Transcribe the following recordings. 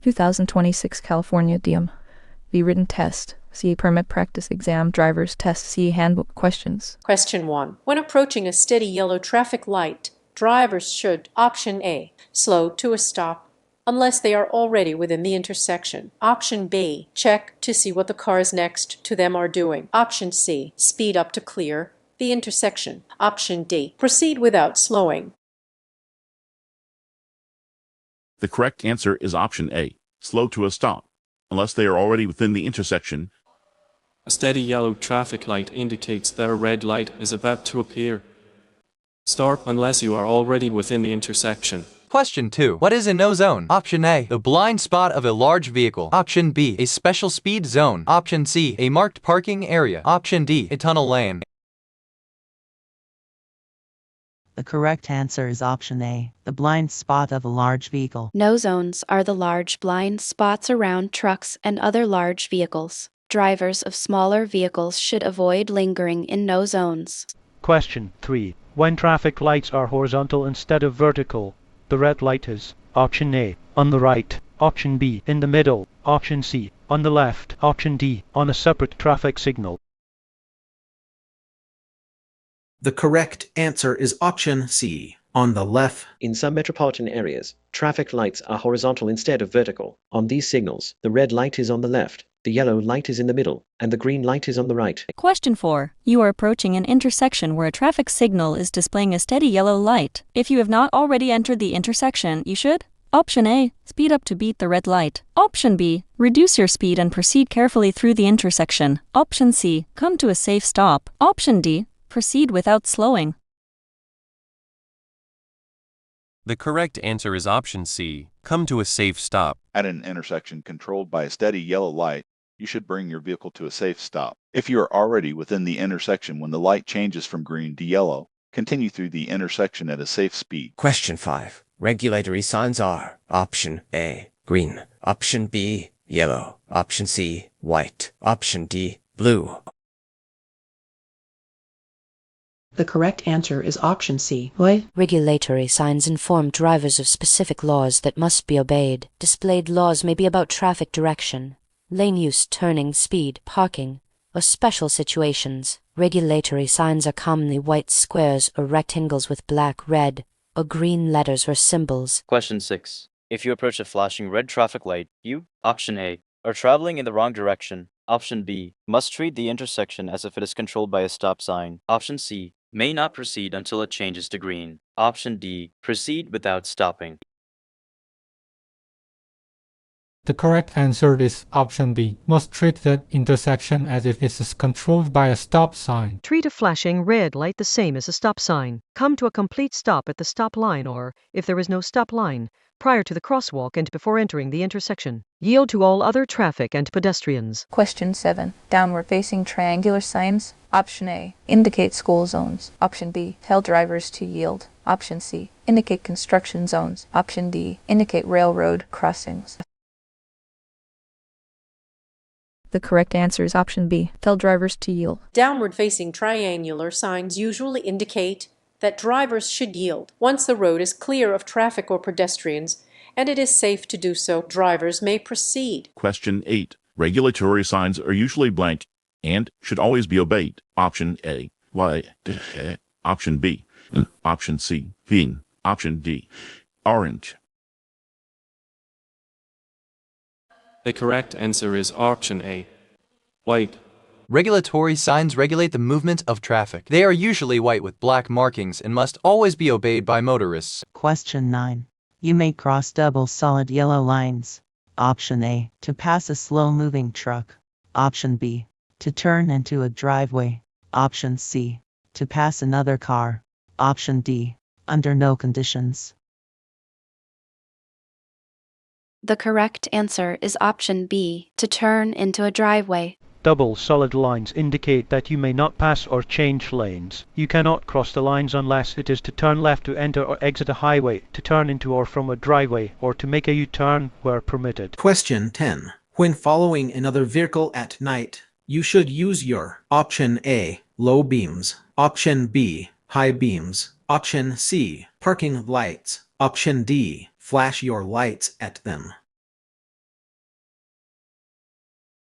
2026 California DMV written test. See permit practice exam driver's test. See handbook questions. Question 1. When approaching a steady yellow traffic light, drivers should, option A, slow to a stop unless they are already within the intersection. Option B, check to see what the cars next to them are doing. Option C, speed up to clear the intersection. Option D, proceed without slowing. The correct answer is option A, slow to a stop, unless they are already within the intersection. A steady yellow traffic light indicates that a red light is about to appear. Stop unless you are already within the intersection. Question 2. What is a no zone? Option A, the blind spot of a large vehicle. Option B, a special speed zone. Option C, a marked parking area. Option D, a tunnel lane. The correct answer is option A, the blind spot of a large vehicle. No zones are the large blind spots around trucks and other large vehicles. Drivers of smaller vehicles should avoid lingering in no zones. Question 3. When traffic lights are horizontal instead of vertical, the red light is option A, on the right, option B, in the middle, option C, on the left, option D, on a separate traffic signal. The correct answer is option C, on the left. In some metropolitan areas, traffic lights are horizontal instead of vertical. On these signals, the red light is on the left, the yellow light is in the middle, and the green light is on the right. Question 4. You are approaching an intersection where a traffic signal is displaying a steady yellow light. If you have not already entered the intersection, you should: Option A, speed up to beat the red light. Option B, reduce your speed and proceed carefully through the intersection. Option C, come to a safe stop. Option D, proceed without slowing. The correct answer is option C, come to a safe stop. At an intersection controlled by a steady yellow light, you should bring your vehicle to a safe stop. If you are already within the intersection when the light changes from green to yellow, continue through the intersection at a safe speed. Question 5. Regulatory signs are option A, green, option B, yellow, option C, white, option D, blue. The correct answer is option C. What? Regulatory signs inform drivers of specific laws that must be obeyed. Displayed laws may be about traffic direction, lane use, turning, speed, parking, or special situations. Regulatory signs are commonly white squares or rectangles with black, red, or green letters or symbols. Question 6. If you approach a flashing red traffic light, you, option A, are traveling in the wrong direction. Option B, must treat the intersection as if it is controlled by a stop sign. Option C, may not proceed until it changes to green. Option D, proceed without stopping. The correct answer is option B, must treat the intersection as if it is controlled by a stop sign. Treat a flashing red light the same as a stop sign. Come to a complete stop at the stop line or, if there is no stop line, prior to the crosswalk and before entering the intersection. Yield to all other traffic and pedestrians. Question 7. Downward-facing triangular signs. Option A, indicate school zones. Option B, tell drivers to yield. Option C, indicate construction zones. Option D, indicate railroad crossings. The correct answer is option B, tell drivers to yield. Downward-facing triangular signs usually indicate that drivers should yield. Once the road is clear of traffic or pedestrians, and it is safe to do so, drivers may proceed. Question 8. Regulatory signs are usually blank and should always be obeyed. Option A, white. Option B, option C, green. Option D, orange. The correct answer is option A, white. Regulatory signs regulate the movement of traffic. They are usually white with black markings and must always be obeyed by motorists. Question 9. You may cross double solid yellow lines. Option A, to pass a slow-moving truck. Option B, to turn into a driveway. Option C, to pass another car. Option D, under no conditions. The correct answer is option B, to turn into a driveway. Double solid lines indicate that you may not pass or change lanes. You cannot cross the lines unless it is to turn left to enter or exit a highway, to turn into or from a driveway, or to make a U-turn where permitted. Question 10. When following another vehicle at night, you should use your option A, low beams, option B, high beams, option C, parking lights, option D, flash your lights at them.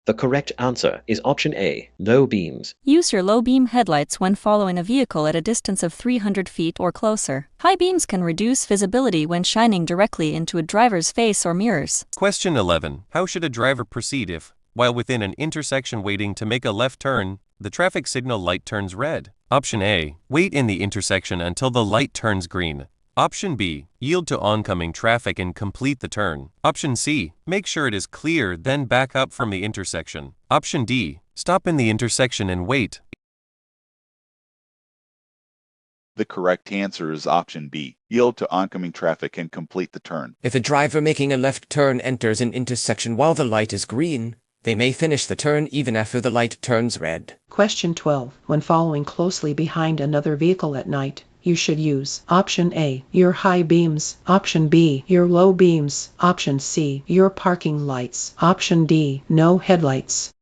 The correct answer is option A, low beams. Use your low beam headlights when following a vehicle at a distance of 300 feet or closer. High beams can reduce visibility when shining directly into a driver's face or mirrors. Question 11. How should a driver proceed if, while within an intersection waiting to make a left turn, the traffic signal light turns red? Option A. Wait in the intersection until the light turns green. Option B. Yield to oncoming traffic and complete the turn. Option C. Make sure it is clear, then back up from the intersection. Option D. Stop in the intersection and wait. The correct answer is option B. Yield to oncoming traffic and complete the turn. If a driver making a left turn enters an intersection while the light is green, they may finish the turn even after the light turns red. Question 12. When following closely behind another vehicle at night, you should use option A, your high beams, option B, your low beams, option C, your parking lights, option D, no headlights.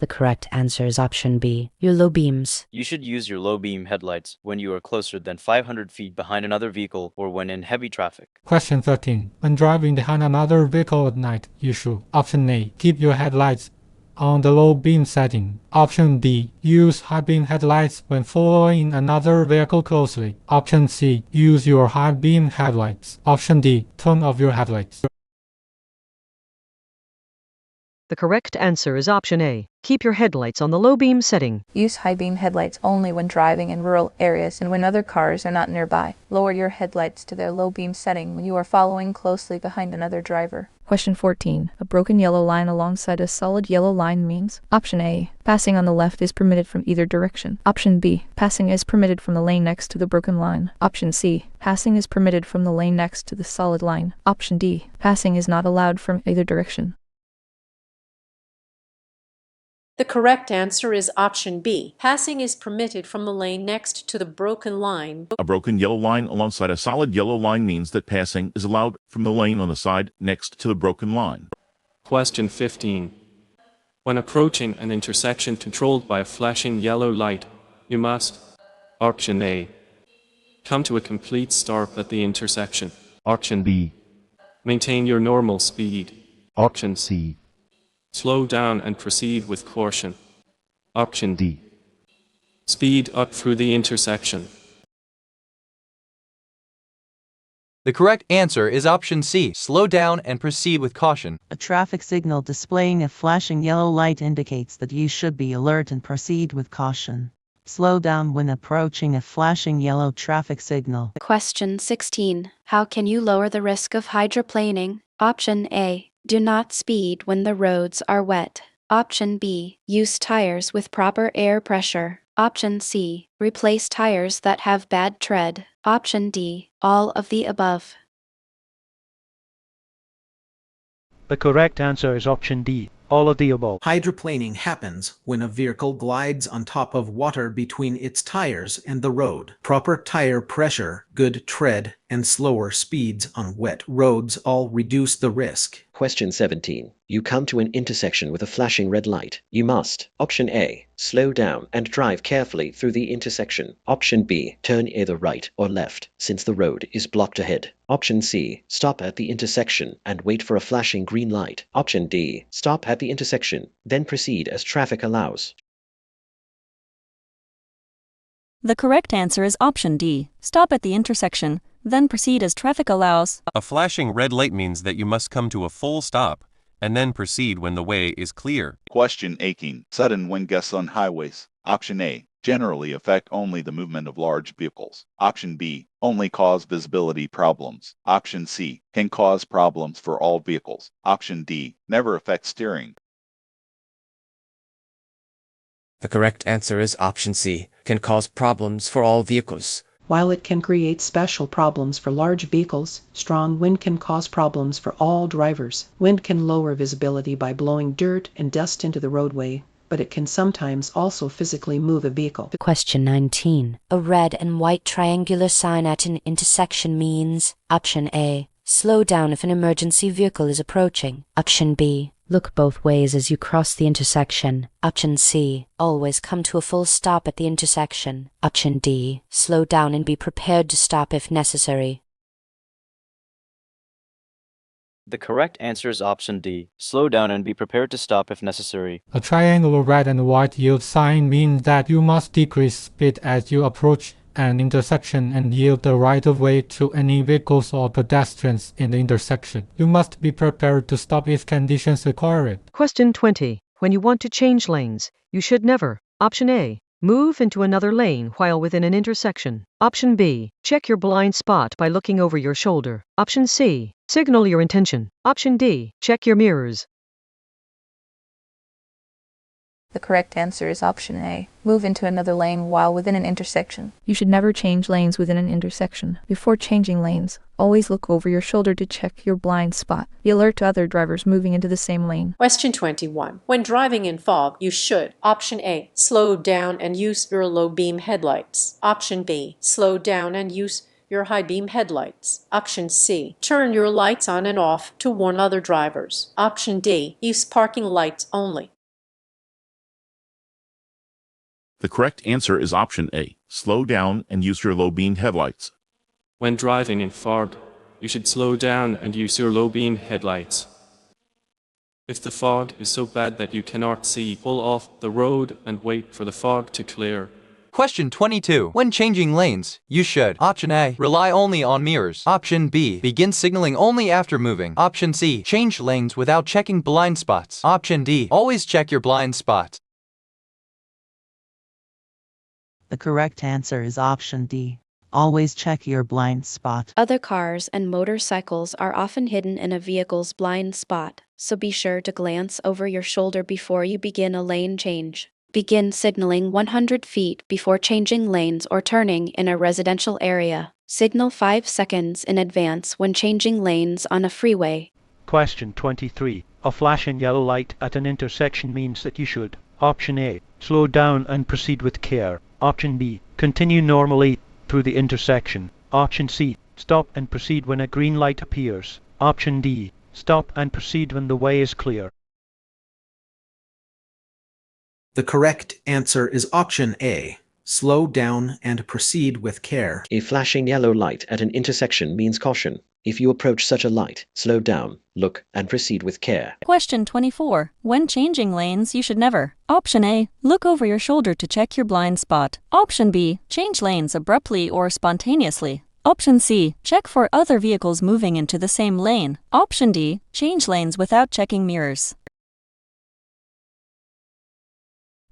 The correct answer is option B, your low beams. You should use your low beam headlights when you are closer than 500 feet behind another vehicle or when in heavy traffic. Question 13. When driving behind another vehicle at night, you should option A, keep your headlights on the low beam setting. Option B, use high beam headlights when following another vehicle closely. Option C, use your high beam headlights. Option D, turn off your headlights. The correct answer is option A. Keep your headlights on the low beam setting. Use high beam headlights only when driving in rural areas and when other cars are not nearby. Lower your headlights to their low beam setting when you are following closely behind another driver. Question 14. A broken yellow line alongside a solid yellow line means option A. Passing on the left is permitted from either direction. Option B. Passing is permitted from the lane next to the broken line. Option C. Passing is permitted from the lane next to the solid line. Option D. Passing is not allowed from either direction. The correct answer is option B. Passing is permitted from the lane next to the broken line. A broken yellow line alongside a solid yellow line means that passing is allowed from the lane on the side next to the broken line. Question 15. When approaching an intersection controlled by a flashing yellow light, you must option A. Come to a complete stop at the intersection. Option B. Maintain your normal speed. Option C. Slow down and proceed with caution. Option D. Speed up through the intersection. The correct answer is option C. Slow down and proceed with caution. A traffic signal displaying a flashing yellow light indicates that you should be alert and proceed with caution. Slow down when approaching a flashing yellow traffic signal. Question 16. How can you lower the risk of hydroplaning? Option A. Do not speed when the roads are wet. Option B. Use tires with proper air pressure. Option C. Replace tires that have bad tread. Option D. All of the above. The correct answer is option D, all of the above. Hydroplaning happens when a vehicle glides on top of water between its tires and the road. Proper tire pressure, good tread, and slower speeds on wet roads all reduce the risk. Question 17. You come to an intersection with a flashing red light. You must option A. Slow down and drive carefully through the intersection. Option B. Turn either right or left since the road is blocked ahead. Option C. Stop at the intersection and wait for a flashing green light. Option D. Stop at the intersection, then proceed as traffic allows. The correct answer is option D. Stop at the intersection, then proceed as traffic allows. A flashing red light means that you must come to a full stop and then proceed when the way is clear. Question 18. Sudden wind gusts on highways. Option A. Generally affect only the movement of large vehicles. Option B. Only cause visibility problems. Option C. Can cause problems for all vehicles. Option D. Never affect steering. The correct answer is option C. Can cause problems for all vehicles. While it can create special problems for large vehicles, strong wind can cause problems for all drivers. Wind can lower visibility by blowing dirt and dust into the roadway, but it can sometimes also physically move a vehicle. Question 19. A red and white triangular sign at an intersection means option A. Slow down if an emergency vehicle is approaching. Option B. Look both ways as you cross the intersection. Option C. Always come to a full stop at the intersection. Option D. Slow down and be prepared to stop if necessary. The correct answer is option D. Slow down and be prepared to stop if necessary. A triangular red and white yield sign means that you must decrease speed as you approach an intersection and yield the right of way to any vehicles or pedestrians in the intersection. You must be prepared to stop if conditions require it. Question 20. When you want to change lanes, you should never. Option A. Move into another lane while within an intersection. Option B. Check your blind spot by looking over your shoulder. Option C. Signal your intention. Option D. Check your mirrors. The correct answer is option A. Move into another lane while within an intersection. You should never change lanes within an intersection. Before changing lanes, always look over your shoulder to check your blind spot. Be alert to other drivers moving into the same lane. Question 21. When driving in fog, you should: option A, slow down and use your low beam headlights. Option B, slow down and use your high beam headlights. Option C, turn your lights on and off to warn other drivers. Option D, use parking lights only. The correct answer is option A. Slow down and use your low beam headlights. When driving in fog, you should slow down and use your low beam headlights. If the fog is so bad that you cannot see, pull off the road and wait for the fog to clear. Question 22. When changing lanes, you should: Option A. Rely only on mirrors. Option B. Begin signaling only after moving. Option C. Change lanes without checking blind spots. Option D. Always check your blind spots. The correct answer is option D. Always check your blind spot. Other cars and motorcycles are often hidden in a vehicle's blind spot, so be sure to glance over your shoulder before you begin a lane change. Begin signaling 100 feet before changing lanes or turning in a residential area. Signal 5 seconds in advance when changing lanes on a freeway. Question 23. A flashing yellow light at an intersection means that you should: option A, slow down and proceed with care. Option B, continue normally through the intersection. Option C, stop and proceed when a green light appears. Option D, stop and proceed when the way is clear. The correct answer is option A. Slow down and proceed with care. A flashing yellow light at an intersection means caution. If you approach such a light, slow down, look, and proceed with care. Question 24. When changing lanes, you should never: Option A. Look over your shoulder to check your blind spot. Option B. Change lanes abruptly or spontaneously. Option C. Check for other vehicles moving into the same lane. Option D. Change lanes without checking mirrors.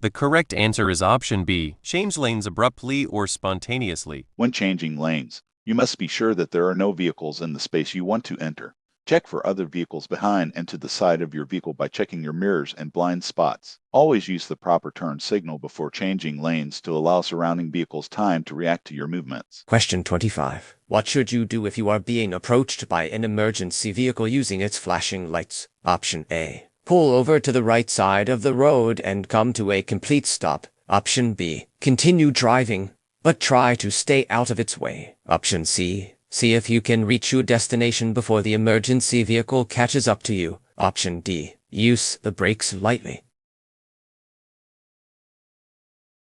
The correct answer is option B. Change lanes abruptly or spontaneously. When changing lanes, you must be sure that there are no vehicles in the space you want to enter. Check for other vehicles behind and to the side of your vehicle by checking your mirrors and blind spots. Always use the proper turn signal before changing lanes to allow surrounding vehicles time to react to your movements. Question 25. What should you do if you are being approached by an emergency vehicle using its flashing lights? Option A. Pull over to the right side of the road and come to a complete stop. Option B. Continue driving, but try to stay out of its way. Option C. See if you can reach your destination before the emergency vehicle catches up to you. Option D. Use the brakes lightly.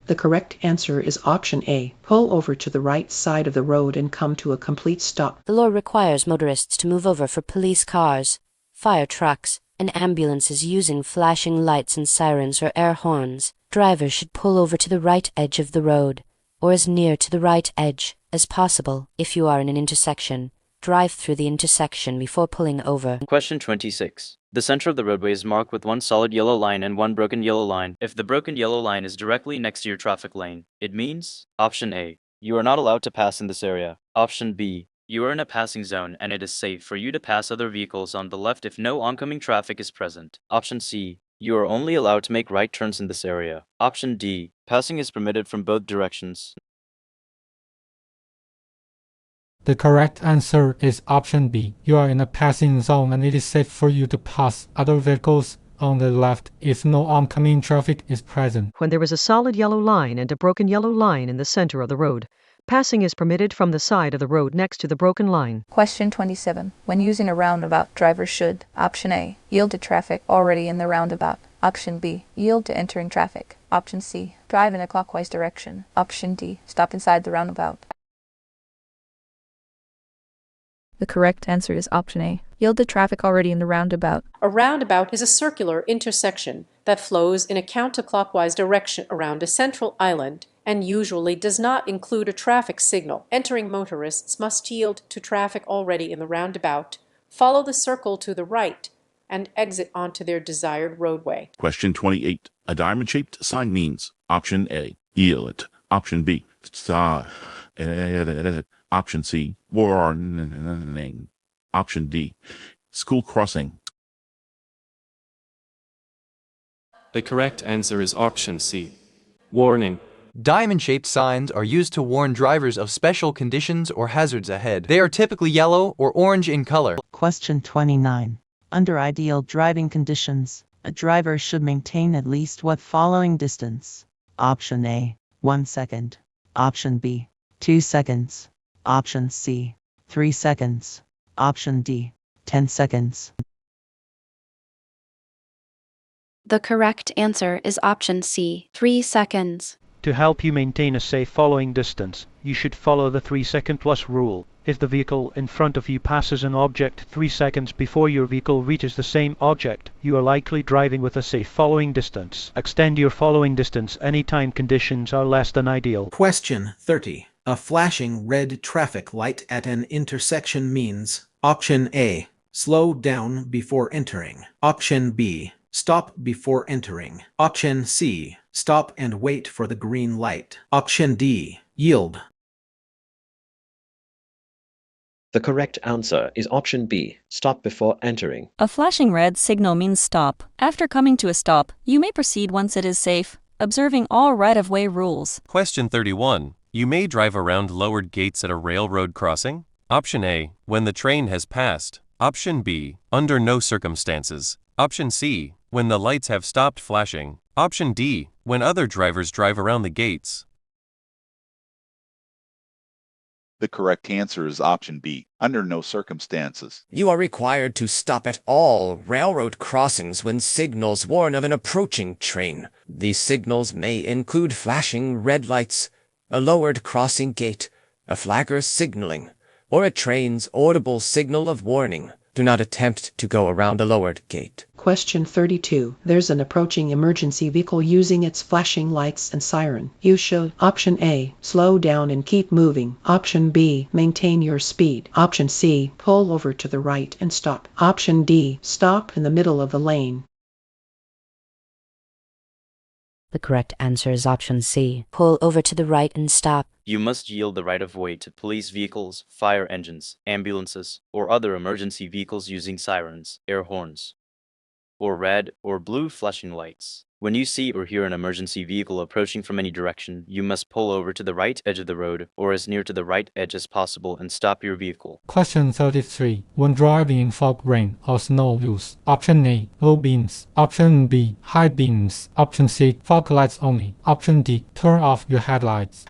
The correct answer is option A. Pull over to the right side of the road and come to a complete stop. The law requires motorists to move over for police cars, fire trucks, and ambulances using flashing lights and sirens or air horns. Drivers should pull over to the right edge of the road, or as near to the right edge as possible. If you are in an intersection, drive through the intersection before pulling over. Question 26. The center of the roadway is marked with one solid yellow line and one broken yellow line. If the broken yellow line is directly next to your traffic lane, it means: Option A. You are not allowed to pass in this area. Option B. You are in a passing zone and it is safe for you to pass other vehicles on the left if no oncoming traffic is present. Option C. You are only allowed to make right turns in this area. Option D. Passing is permitted from both directions. The correct answer is option B. You are in a passing zone and it is safe for you to pass other vehicles on the left if no oncoming traffic is present. When there is a solid yellow line and a broken yellow line in the center of the road, passing is permitted from the side of the road next to the broken line. Question 27. When using a roundabout, drivers should: Option A. Yield to traffic already in the roundabout. Option B. Yield to entering traffic. Option C. Drive in a clockwise direction. Option D. Stop inside the roundabout. The correct answer is option A. Yield to traffic already in the roundabout. A roundabout is a circular intersection that flows in a counterclockwise direction around a central island and usually does not include a traffic signal. Entering motorists must yield to traffic already in the roundabout, follow the circle to the right, and exit onto their desired roadway. Question 28. A diamond-shaped sign means option A, yield, option B, stop, option C, warning, option D, school crossing. The correct answer is option C. Warning. Diamond-shaped signs are used to warn drivers of special conditions or hazards ahead. They are typically yellow or orange in color. Question 29. Under ideal driving conditions, a driver should maintain at least what following distance? Option A, 1 second. Option B, 2 seconds. Option C, 3 seconds. Option D, 10 seconds. The correct answer is option C, 3 seconds. To help you maintain a safe following distance, you should follow the 3-second plus rule. If the vehicle in front of you passes an object 3 seconds before your vehicle reaches the same object, you are likely driving with a safe following distance. Extend your following distance anytime conditions are less than ideal. Question 30. A flashing red traffic light at an intersection means option A, slow down before entering. Option B, stop before entering. Option C, stop and wait for the green light. Option D, yield. The correct answer is option B, stop before entering. A flashing red signal means stop. After coming to a stop, you may proceed once it is safe, observing all right-of-way rules. Question 31. You may drive around lowered gates at a railroad crossing. Option A, when the train has passed. Option B, under no circumstances. Option C, when the lights have stopped flashing. Option D, when other drivers drive around the gates. The correct answer is option B, under no circumstances. You are required to stop at all railroad crossings when signals warn of an approaching train. These signals may include flashing red lights, a lowered crossing gate, a flagger signaling, or a train's audible signal of warning. Do not attempt to go around a lowered gate. Question 32. There's an approaching emergency vehicle using its flashing lights and siren. You should option A, slow down and keep moving. Option B, maintain your speed. Option C, pull over to the right and stop. Option D, stop in the middle of the lane. The correct answer is option C. Pull over to the right and stop. You must yield the right-of-way to police vehicles, fire engines, ambulances, or other emergency vehicles using sirens, air horns, or red or blue flashing lights. When you see or hear an emergency vehicle approaching from any direction, you must pull over to the right edge of the road or as near to the right edge as possible and stop your vehicle. Question 33. When driving in fog, rain, or snow, use option A, low beams. Option B, high beams. Option C, fog lights only. Option D, turn off your headlights.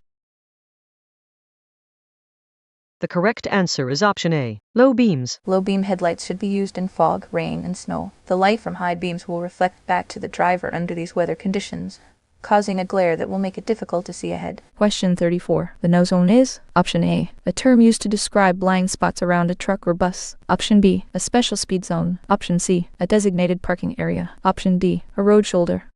The correct answer is option A, low beams. Low beam headlights should be used in fog, rain, and snow. The light from high beams will reflect back to the driver under these weather conditions, causing a glare that will make it difficult to see ahead. Question 34. The no zone is option A, a term used to describe blind spots around a truck or bus. Option B, a special speed zone. Option C, a designated parking area. Option D, a road shoulder.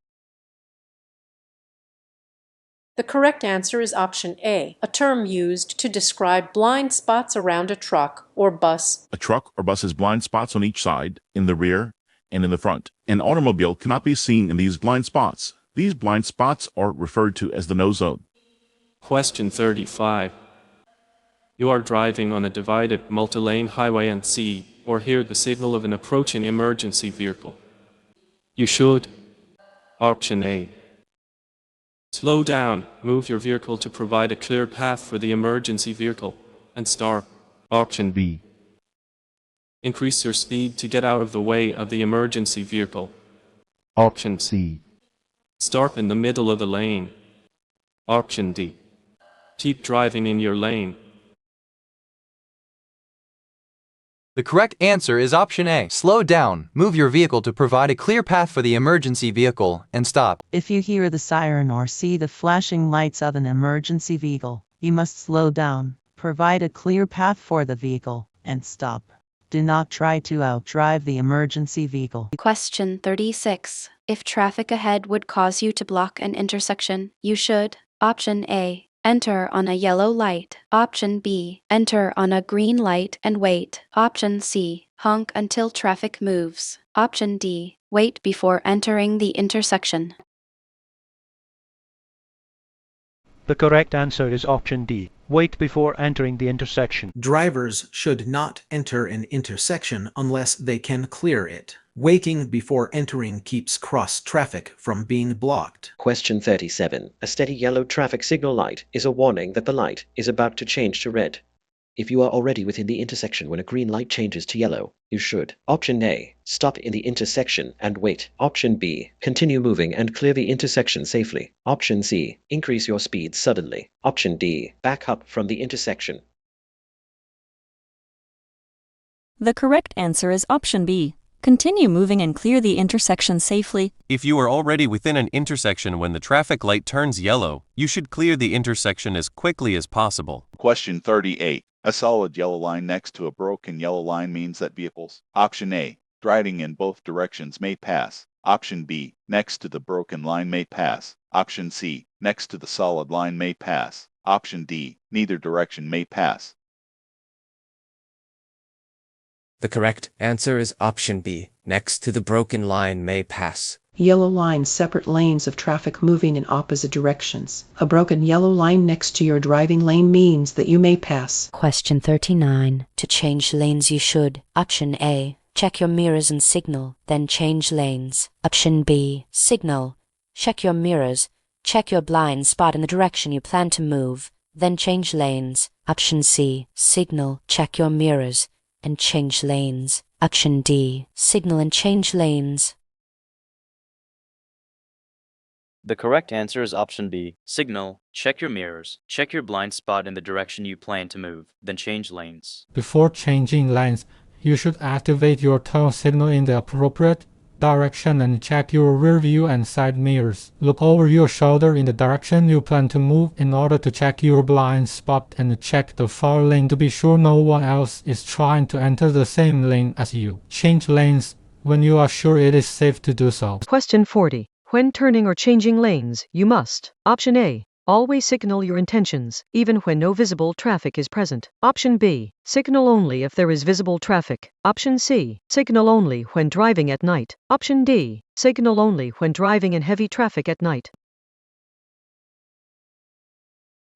The correct answer is option A, a term used to describe blind spots around a truck or bus. A truck or bus has blind spots on each side, in the rear, and in the front. An automobile cannot be seen in these blind spots. These blind spots are referred to as the no zone. Question 35. You are driving on a divided multi-lane highway and see or hear the signal of an approaching emergency vehicle. You should option A, slow down, move your vehicle to provide a clear path for the emergency vehicle, and start. Option B, increase your speed to get out of the way of the emergency vehicle. Option C, stop in the middle of the lane. Option D, keep driving in your lane. The correct answer is option A. Slow down, move your vehicle to provide a clear path for the emergency vehicle, and stop. If you hear the siren or see the flashing lights of an emergency vehicle, you must slow down, provide a clear path for the vehicle, and stop. Do not try to outdrive the emergency vehicle. Question 36. If traffic ahead would cause you to block an intersection, you should: Option A, enter on a yellow light. Option B, enter on a green light and wait. Option C, honk until traffic moves. Option D, wait before entering the intersection. The correct answer is option D. Wait before entering the intersection. Drivers should not enter an intersection unless they can clear it. Waiting before entering keeps cross traffic from being blocked. Question 37. A steady yellow traffic signal light is a warning that the light is about to change to red. If you are already within the intersection when a green light changes to yellow, you should: Option A, stop in the intersection and wait. Option B, continue moving and clear the intersection safely. Option C, increase your speed suddenly. Option D, back up from the intersection. The correct answer is option B. Continue moving and clear the intersection safely. If you are already within an intersection when the traffic light turns yellow, you should clear the intersection as quickly as possible. Question 38. A solid yellow line next to a broken yellow line means that vehicles: Option A, driving in both directions may pass. Option B, next to the broken line may pass. Option C, next to the solid line may pass. Option D, neither direction may pass. The correct answer is option B. Next to the broken line may pass. Yellow lines separate lanes of traffic moving in opposite directions. A broken yellow line next to your driving lane means that you may pass. Question 39. To change lanes you should: Option A, check your mirrors and signal, then change lanes. Option B, signal, check your mirrors, check your blind spot in the direction you plan to move, then change lanes. Option C, signal, check your mirrors, and change lanes. Option D, signal and change lanes. The correct answer is option B. Signal, check your mirrors, check your blind spot in the direction you plan to move, then change lanes. Before changing lanes, you should activate your turn signal in the appropriate direction and check your rear view and side mirrors. Look over your shoulder in the direction you plan to move in order to check your blind spot and check the far lane to be sure no one else is trying to enter the same lane as you. Change lanes when you are sure it is safe to do so. Question 40. When turning or changing lanes, you must: Option A, always signal your intentions, even when no visible traffic is present. Option B, signal only if there is visible traffic. Option C, signal only when driving at night. Option D, signal only when driving in heavy traffic at night.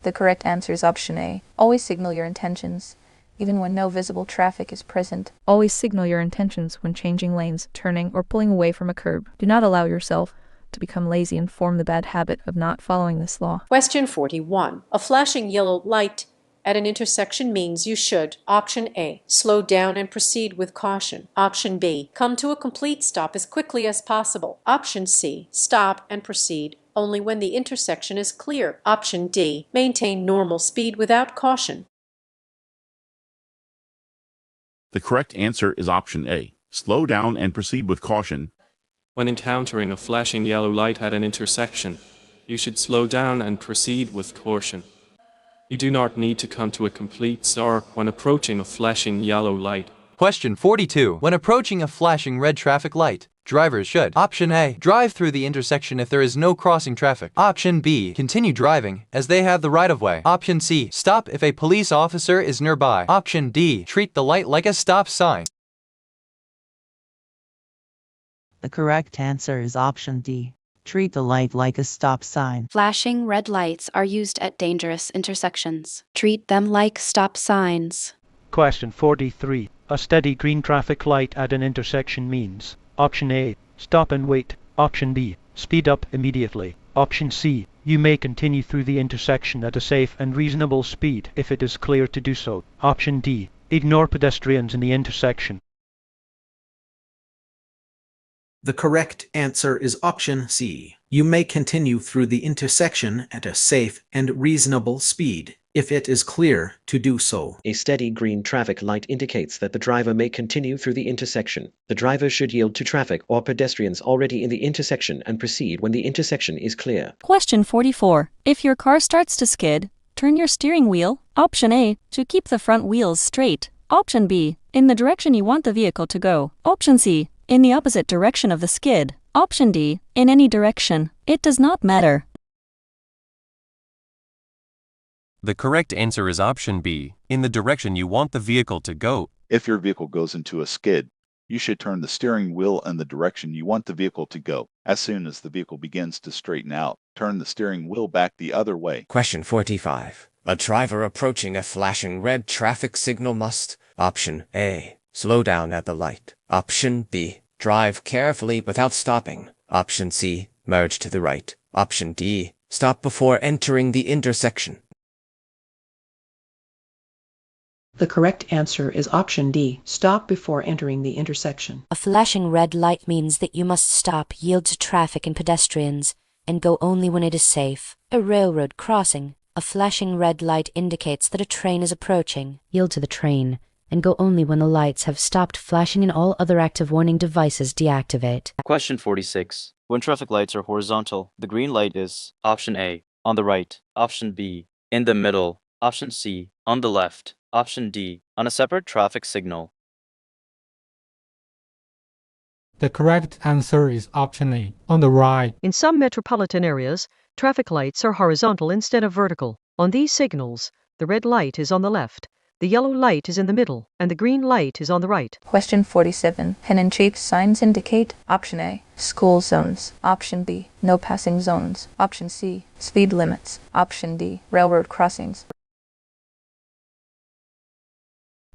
The correct answer is option A. Always signal your intentions, even when no visible traffic is present. Always signal your intentions when changing lanes, turning, or pulling away from a curb. Do not allow yourself to become lazy and form the bad habit of not following this law. Question 41. A flashing yellow light at an intersection means you should: Option A, slow down and proceed with caution. Option B, come to a complete stop as quickly as possible. Option C, stop and proceed only when the intersection is clear. Option D, maintain normal speed without caution. The correct answer is option A. Slow down and proceed with caution. When encountering a flashing yellow light at an intersection, you should slow down and proceed with caution. You do not need to come to a complete stop when approaching a flashing yellow light. Question 42. When approaching a flashing red traffic light, drivers should: Option A, drive through the intersection if there is no crossing traffic. Option B, continue driving as they have the right-of-way. Option C, stop if a police officer is nearby. Option D, treat the light like a stop sign. The correct answer is option D. Treat the light like a stop sign. Flashing red lights are used at dangerous intersections. Treat them like stop signs. Question 43. A steady green traffic light at an intersection means: Option A, stop and wait. Option B, speed up immediately. Option C, you may continue through the intersection at a safe and reasonable speed if it is clear to do so. Option D, ignore pedestrians in the intersection. The correct answer is option C. You may continue through the intersection at a safe and reasonable speed if it is clear to do so. A steady green traffic light indicates that the driver may continue through the intersection. The driver should yield to traffic or pedestrians already in the intersection and proceed when the intersection is clear. Question 44. If your car starts to skid, turn your steering wheel. Option A, to keep the front wheels straight. Option B, in the direction you want the vehicle to go. Option C, in the opposite direction of the skid. Option D, in any direction. It does not matter. The correct answer is option B, in the direction you want the vehicle to go. If your vehicle goes into a skid, you should turn the steering wheel in the direction you want the vehicle to go. As soon as the vehicle begins to straighten out, turn the steering wheel back the other way. Question 45. A driver approaching a flashing red traffic signal must, option A, slow down at the light. Option B, drive carefully without stopping. Option C, merge to the right. Option D, stop before entering the intersection. The correct answer is option D, stop before entering the intersection. A flashing red light means that you must stop, yield to traffic and pedestrians, and go only when it is safe. A railroad crossing. A flashing red light indicates that a train is approaching. Yield to the train, and go only when the lights have stopped flashing and all other active warning devices deactivate. Question 46. When traffic lights are horizontal, the green light is option A, on the right, option B, in the middle, option C, on the left, option D, on a separate traffic signal. The correct answer is option A, on the right. In some metropolitan areas, traffic lights are horizontal instead of vertical. On these signals, the red light is on the left, the yellow light is in the middle, and the green light is on the right. Question 47. Pen-and-cheek signs indicate option A, school zones. Option B, no passing zones. Option C, speed limits. Option D, railroad crossings.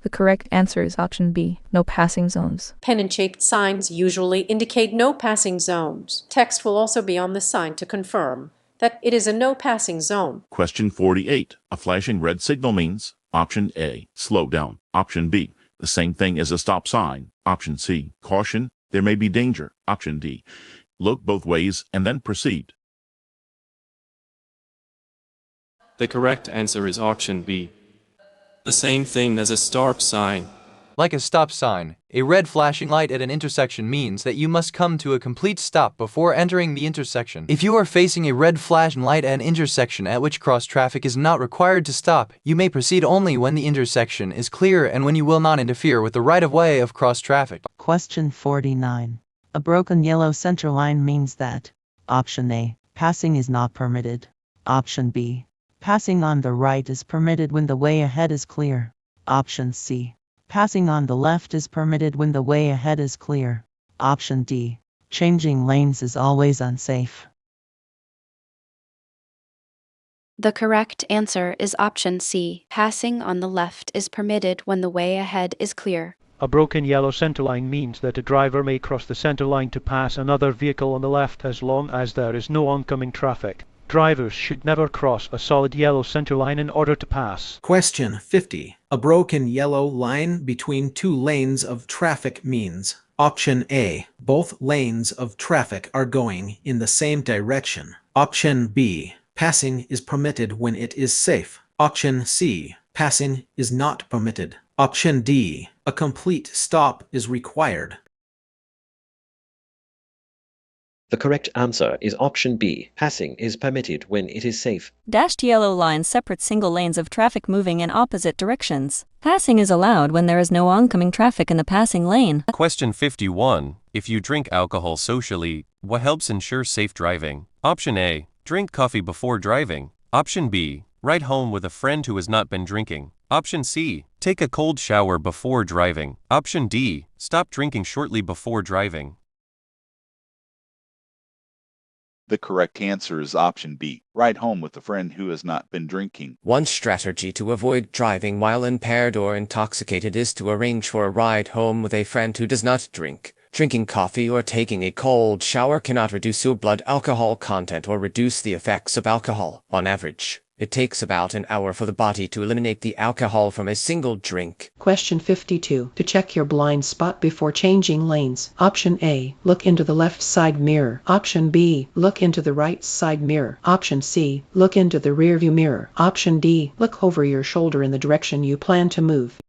The correct answer is option B, no passing zones. Pen and shaped signs usually indicate no passing zones. Text will also be on the sign to confirm that it is a no passing zone. Question 48. A flashing red signal means option A, slow down. Option B, the same thing as a stop sign. Option C, caution, there may be danger. Option D, look both ways and then proceed. The correct answer is option B, the same thing as a stop sign. Like a stop sign, a red flashing light at an intersection means that you must come to a complete stop before entering the intersection. If you are facing a red flashing light at an intersection at which cross traffic is not required to stop, you may proceed only when the intersection is clear and when you will not interfere with the right-of-way of cross traffic. Question 49. A broken yellow center line means that option A, passing is not permitted. Option B, passing on the right is permitted when the way ahead is clear. Option C, passing on the left is permitted when the way ahead is clear. Option D, changing lanes is always unsafe. The correct answer is option C. Passing on the left is permitted when the way ahead is clear. A broken yellow center line means that a driver may cross the center line to pass another vehicle on the left as long as there is no oncoming traffic. Drivers should never cross a solid yellow center line in order to pass. Question 50. A broken yellow line between two lanes of traffic means option A, both lanes of traffic are going in the same direction. Option B, passing is permitted when it is safe. Option C, passing is not permitted. Option D, a complete stop is required. The correct answer is option B. Passing is permitted when it is safe. Dashed yellow lines separate single lanes of traffic moving in opposite directions. Passing is allowed when there is no oncoming traffic in the passing lane. Question 51. If you drink alcohol socially, what helps ensure safe driving? Option A, drink coffee before driving. Option B, ride home with a friend who has not been drinking. Option C, take a cold shower before driving. Option D, stop drinking shortly before driving. The correct answer is option B. Ride home with a friend who has not been drinking. One strategy to avoid driving while impaired or intoxicated is to arrange for a ride home with a friend who does not drink. Drinking coffee or taking a cold shower cannot reduce your blood alcohol content or reduce the effects of alcohol. On average, it takes about an hour for the body to eliminate the alcohol from a single drink. Question 52. To check your blind spot before changing lanes. Option A, look into the left side mirror. Option B, look into the right side mirror. Option C, look into the rear view mirror. Option D, look over your shoulder in the direction you plan to move.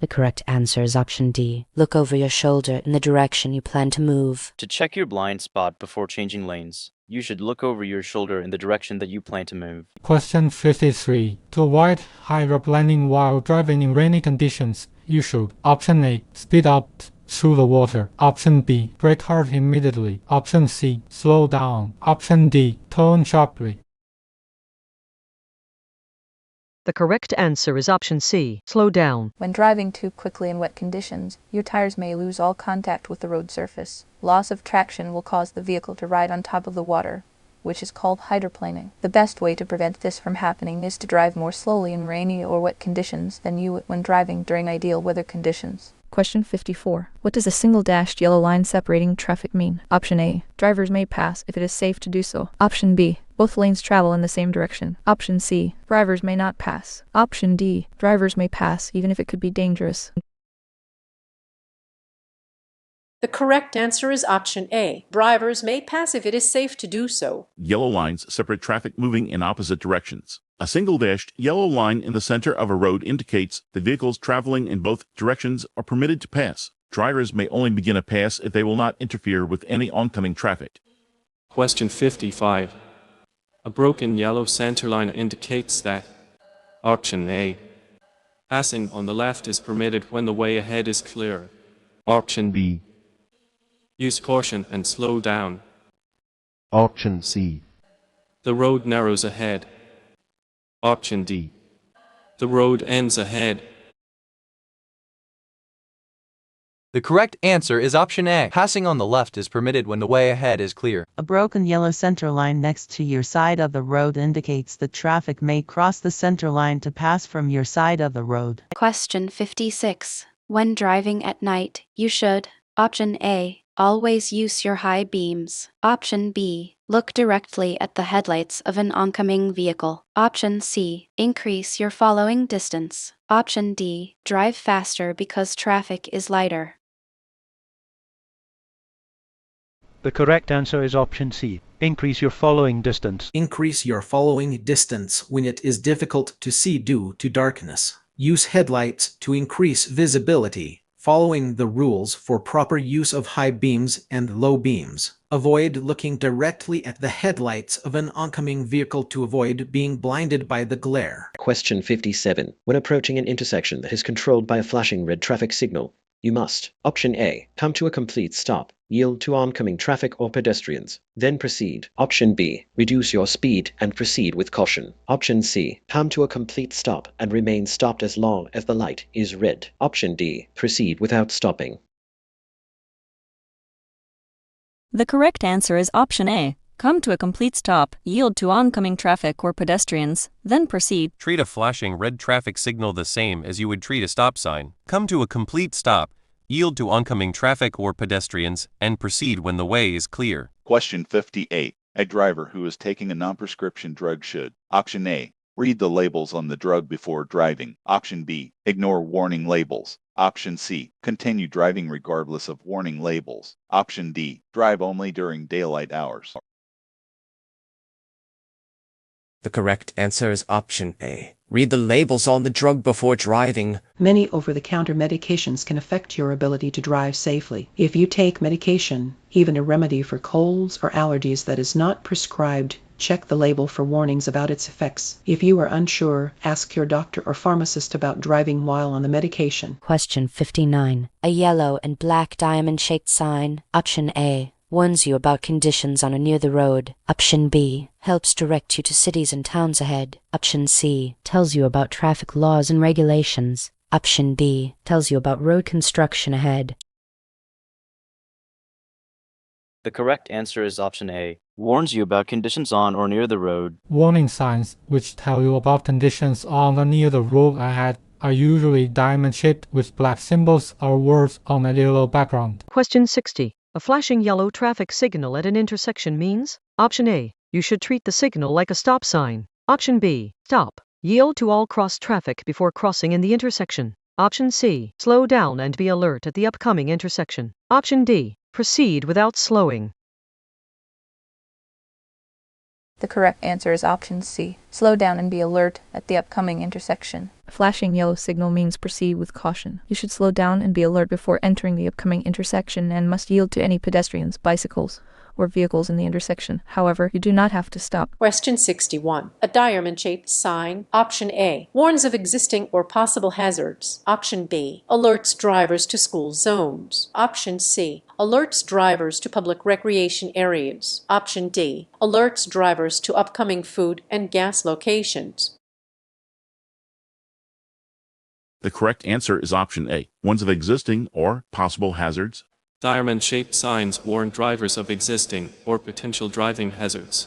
The correct answer is option D. Look over your shoulder in the direction you plan to move. To check your blind spot before changing lanes, you should look over your shoulder in the direction that you plan to move. Question 53. To avoid hydroplaning while driving in rainy conditions, you should Option A. Speed up through the water. Option B. Brake hard immediately. Option C. Slow down. Option D. Turn sharply. The correct answer is option C, slow down. When driving too quickly in wet conditions, your tires may lose all contact with the road surface. Loss of traction will cause the vehicle to ride on top of the water, which is called hydroplaning. The best way to prevent this from happening is to drive more slowly in rainy or wet conditions than you would when driving during ideal weather conditions. Question 54. What does a single dashed yellow line separating traffic mean? Option A. Drivers may pass if it is safe to do so. Option B. Both lanes travel in the same direction. Option C. Drivers may not pass. Option D. Drivers may pass even if it could be dangerous. The correct answer is option A. Drivers may pass if it is safe to do so. Yellow lines separate traffic moving in opposite directions. A single dashed yellow line in the center of a road indicates that vehicles traveling in both directions are permitted to pass. Drivers may only begin a pass if they will not interfere with any oncoming traffic. Question 55. A broken yellow center line indicates that Option A. Passing on the left is permitted when the way ahead is clear. Option B. Use caution and slow down. Option C. The road narrows ahead. Option D. The road ends ahead. The correct answer is option A. Passing on the left is permitted when the way ahead is clear. A broken yellow center line next to your side of the road indicates that traffic may cross the center line to pass from your side of the road. Question 56. When driving at night, you should Option A. Always use your high beams. Option B. Look directly at the headlights of an oncoming vehicle. Option C. Increase your following distance. Option D. Drive faster because traffic is lighter. The correct answer is option C. Increase your following distance. Increase your following distance when it is difficult to see due to darkness. Use headlights to increase visibility, following the rules for proper use of high beams and low beams. Avoid looking directly at the headlights of an oncoming vehicle to avoid being blinded by the glare. Question 57. When approaching an intersection that is controlled by a flashing red traffic signal, you must Option A. Come to a complete stop. Yield to oncoming traffic or pedestrians. Then proceed. Option B. Reduce your speed and proceed with caution. Option C. Come to a complete stop and remain stopped as long as the light is red. Option D. Proceed without stopping. The correct answer is option A. Come to a complete stop, yield to oncoming traffic or pedestrians, then proceed. Treat a flashing red traffic signal the same as you would treat a stop sign. Come to a complete stop, yield to oncoming traffic or pedestrians, and proceed when the way is clear. Question 58. A driver who is taking a non-prescription drug should Option A. Read the labels on the drug before driving. Option B. Ignore warning labels. Option C. Continue driving regardless of warning labels. Option D. Drive only during daylight hours. The correct answer is option A. Read the labels on the drug before driving. Many over-the-counter medications can affect your ability to drive safely. If you take medication, even a remedy for colds or allergies that is not prescribed, check the label for warnings about its effects. If you are unsure, ask your doctor or pharmacist about driving while on the medication. Question 59. A yellow and black diamond-shaped sign, Option A, warns you about conditions on or near the road. Option B, helps direct you to cities and towns ahead. Option C, tells you about traffic laws and regulations. Option D, tells you about road construction ahead. The correct answer is option A, warns you about conditions on or near the road. Warning signs, which tell you about conditions on or near the road ahead, are usually diamond-shaped with black symbols or words on a yellow background. Question 60. A flashing yellow traffic signal at an intersection means Option A. You should treat the signal like a stop sign. Option B. Stop. Yield to all cross traffic before crossing in the intersection. Option C. Slow down and be alert at the upcoming intersection. Option D. Proceed without slowing. The correct answer is option C. Slow down and be alert at the upcoming intersection. A flashing yellow signal means proceed with caution. You should slow down and be alert before entering the upcoming intersection and must yield to any pedestrians, bicycles, or vehicles in the intersection. However, you do not have to stop. Question 61. A diamond-shaped sign, option A, warns of existing or possible hazards. Option B, alerts drivers to school zones. Option C, alerts drivers to public recreation areas. Option D, alerts drivers to upcoming food and gas locations. The correct answer is option A, ones of existing or possible hazards. Diamond-shaped signs warn drivers of existing or potential driving hazards.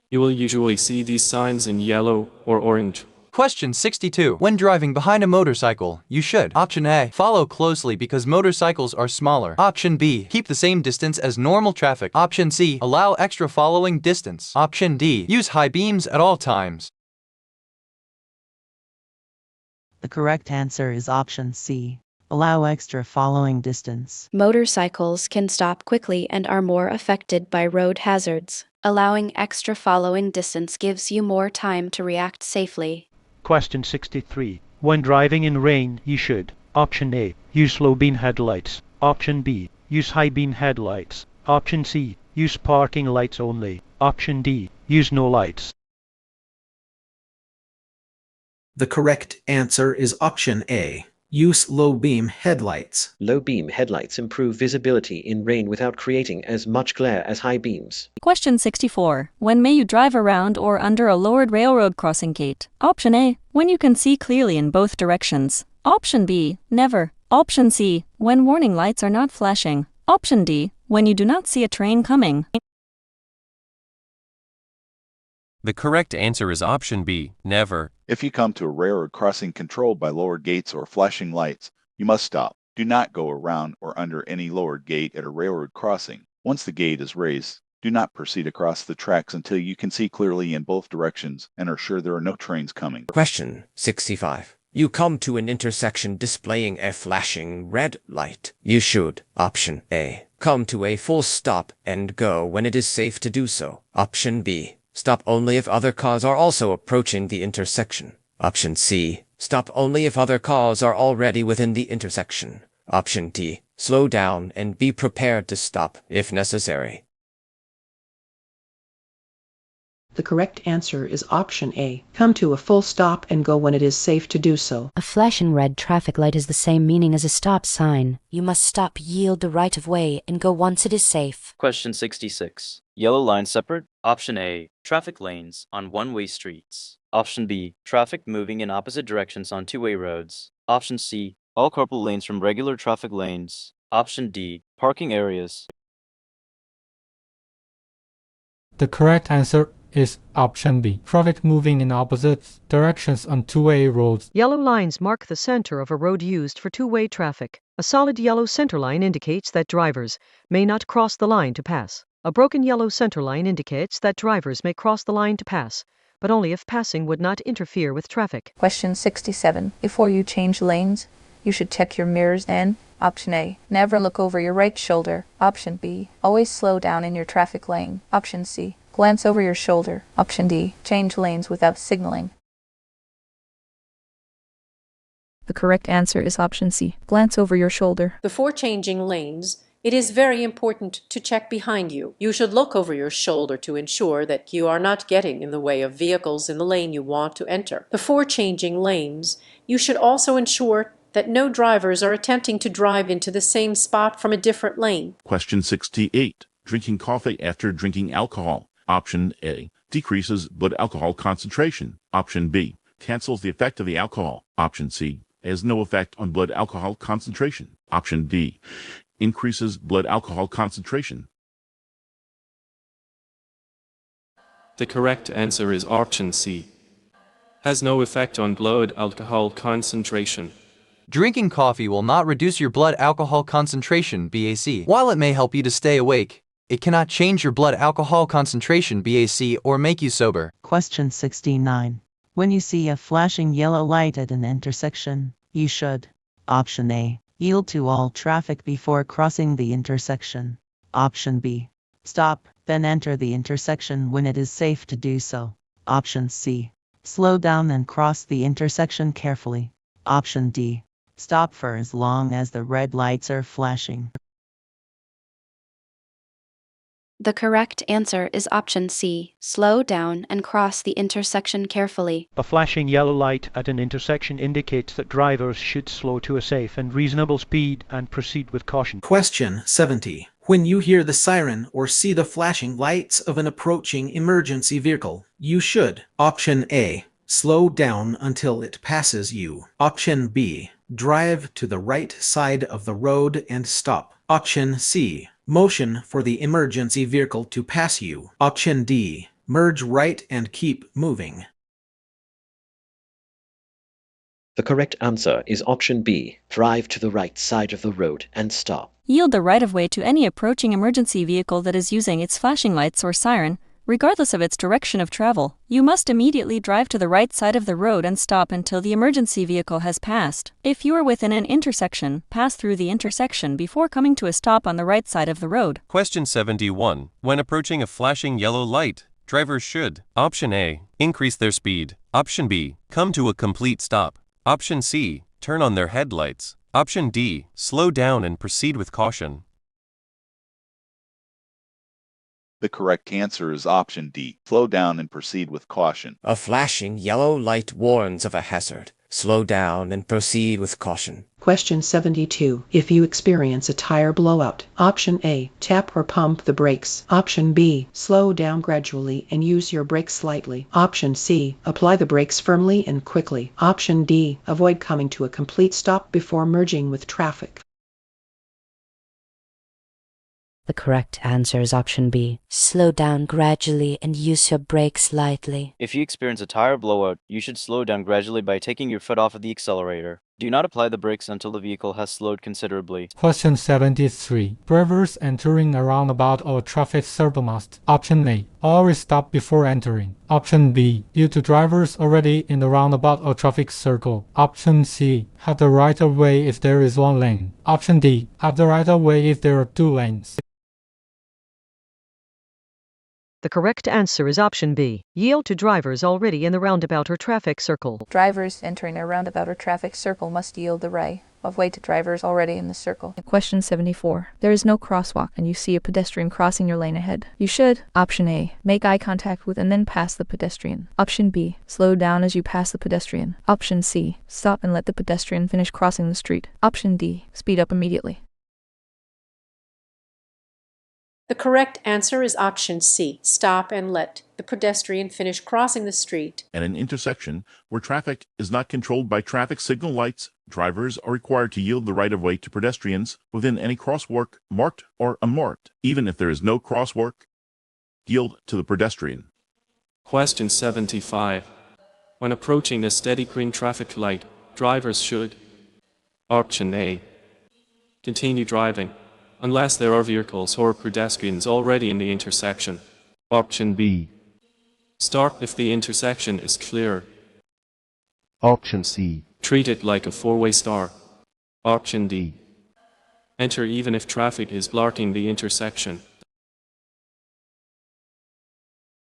You will usually see these signs in yellow or orange. Question 62. When driving behind a motorcycle, you should Option A. Follow closely because motorcycles are smaller. Option B. Keep the same distance as normal traffic. Option C. Allow extra following distance. Option D. Use high beams at all times. The correct answer is option C. Allow extra following distance. Motorcycles can stop quickly and are more affected by road hazards. Allowing extra following distance gives you more time to react safely. Question 63. When driving in rain, you should Option A. Use low beam headlights. Option B. Use high beam headlights. Option C. Use parking lights only. Option D. Use no lights. The correct answer is option A. Use low beam headlights. Low beam headlights improve visibility in rain without creating as much glare as high beams. Question 64. When may you drive around or under a lowered railroad crossing gate? Option A. When you can see clearly in both directions. Option B. Never. Option C. When warning lights are not flashing. Option D. When you do not see a train coming. The correct answer is option B, never. If you come to a railroad crossing controlled by lowered gates or flashing lights, you must stop. Do not go around or under any lowered gate at a railroad crossing. Once the gate is raised, do not proceed across the tracks until you can see clearly in both directions and are sure there are no trains coming. Question 65. You come to an intersection displaying a flashing red light. You should Option A. Come to a full stop and go when it is safe to do so. Option B. Stop only if other cars are also approaching the intersection. Option C. Stop only if other cars are already within the intersection. Option D. Slow down and be prepared to stop if necessary. The correct answer is option A. Come to a full stop and go when it is safe to do so. A flashing red traffic light has the same meaning as a stop sign. You must stop, yield the right of way, and go once it is safe. Question 66. Yellow lines separate. Option A. Traffic lanes on one-way streets. Option B. Traffic moving in opposite directions on two-way roads. Option C. All carpool lanes from regular traffic lanes. Option D. Parking areas. The correct answer is option B. Traffic moving in opposite directions on two-way roads. Yellow lines mark the center of a road used for two-way traffic. A solid yellow center line indicates that drivers may not cross the line to pass. A broken yellow center line indicates that drivers may cross the line to pass, but only if passing would not interfere with traffic. Question 67. Before you change lanes, you should check your mirrors and Option A. Never look over your right shoulder. Option B. Always slow down in your traffic lane. Option C. Glance over your shoulder. Option D. Change lanes without signaling. The correct answer is option C. Glance over your shoulder. Before changing lanes, it is very important to check behind you. You should look over your shoulder to ensure that you are not getting in the way of vehicles in the lane you want to enter. Before changing lanes, you should also ensure that no drivers are attempting to drive into the same spot from a different lane. Question 68. Drinking coffee after drinking alcohol. Option A. Decreases blood alcohol concentration. Option B. Cancels the effect of the alcohol. Option C. Has no effect on blood alcohol concentration. Option D. Increases blood alcohol concentration. The correct answer is option C. Has no effect on blood alcohol concentration. Drinking coffee will not reduce your blood alcohol concentration, BAC. While it may help you to stay awake, it cannot change your blood alcohol concentration, BAC, or make you sober. Question 69. When you see a flashing yellow light at an intersection, you should Option A. Yield to all traffic before crossing the intersection. Option B. Stop, then enter the intersection when it is safe to do so. Option C. Slow down and cross the intersection carefully. Option D. Stop for as long as the red lights are flashing. The correct answer is option C. Slow down and cross the intersection carefully. A flashing yellow light at an intersection indicates that drivers should slow to a safe and reasonable speed and proceed with caution. Question 70. When you hear the siren or see the flashing lights of an approaching emergency vehicle, you should: option A, slow down until it passes you. Option B, drive to the right side of the road and stop. Option C, motion for the emergency vehicle to pass you. Option D, merge right and keep moving. The correct answer is option B, drive to the right side of the road and stop. Yield the right-of-way to any approaching emergency vehicle that is using its flashing lights or siren, regardless of its direction of travel. You must immediately drive to the right side of the road and stop until the emergency vehicle has passed. If you are within an intersection, pass through the intersection before coming to a stop on the right side of the road. Question 71. When approaching a flashing yellow light, drivers should: option A, increase their speed. Option B, come to a complete stop. Option C, turn on their headlights. Option D, slow down and proceed with caution. The correct answer is option D, slow down and proceed with caution. A flashing yellow light warns of a hazard. Slow down and proceed with caution. Question 72. If you experience a tire blowout, option A, tap or pump the brakes. Option B, slow down gradually and use your brakes slightly. Option C, apply the brakes firmly and quickly. Option D, avoid coming to a complete stop before merging with traffic. The correct answer is option B. Slow down gradually and use your brakes lightly. If you experience a tire blowout, you should slow down gradually by taking your foot off of the accelerator. Do not apply the brakes until the vehicle has slowed considerably. Question 73. Drivers entering a roundabout or traffic circle must: option A, always stop before entering. Option B, yield to drivers already in the roundabout or traffic circle. Option C, have the right of way if there is one lane. Option D, have the right of way if there are two lanes. The correct answer is option B. Yield to drivers already in the roundabout or traffic circle. Drivers entering a roundabout or traffic circle must yield the right of way to drivers already in the circle. Question 74. There is no crosswalk and you see a pedestrian crossing your lane ahead. You should: option A, make eye contact with and then pass the pedestrian. Option B, slow down as you pass the pedestrian. Option C, stop and let the pedestrian finish crossing the street. Option D, speed up immediately. The correct answer is option C. Stop and let the pedestrian finish crossing the street. At an intersection where traffic is not controlled by traffic signal lights, drivers are required to yield the right-of-way to pedestrians within any crosswalk, marked or unmarked. Even if there is no crosswalk, yield to the pedestrian. Question 75. When approaching a steady green traffic light, drivers should: option A, continue driving, unless there are vehicles or pedestrians already in the intersection. Option B, stop if the intersection is clear. Option C, treat it like a four-way stop. Option D, enter even if traffic is blocking the intersection.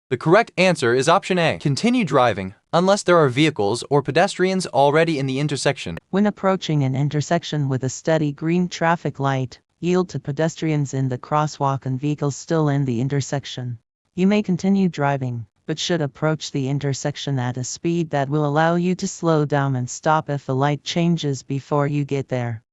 The correct answer is option A, continue driving, unless there are vehicles or pedestrians already in the intersection. When approaching an intersection with a steady green traffic light, yield to pedestrians in the crosswalk and vehicles still in the intersection. You may continue driving, but should approach the intersection at a speed that will allow you to slow down and stop if the light changes before you get there.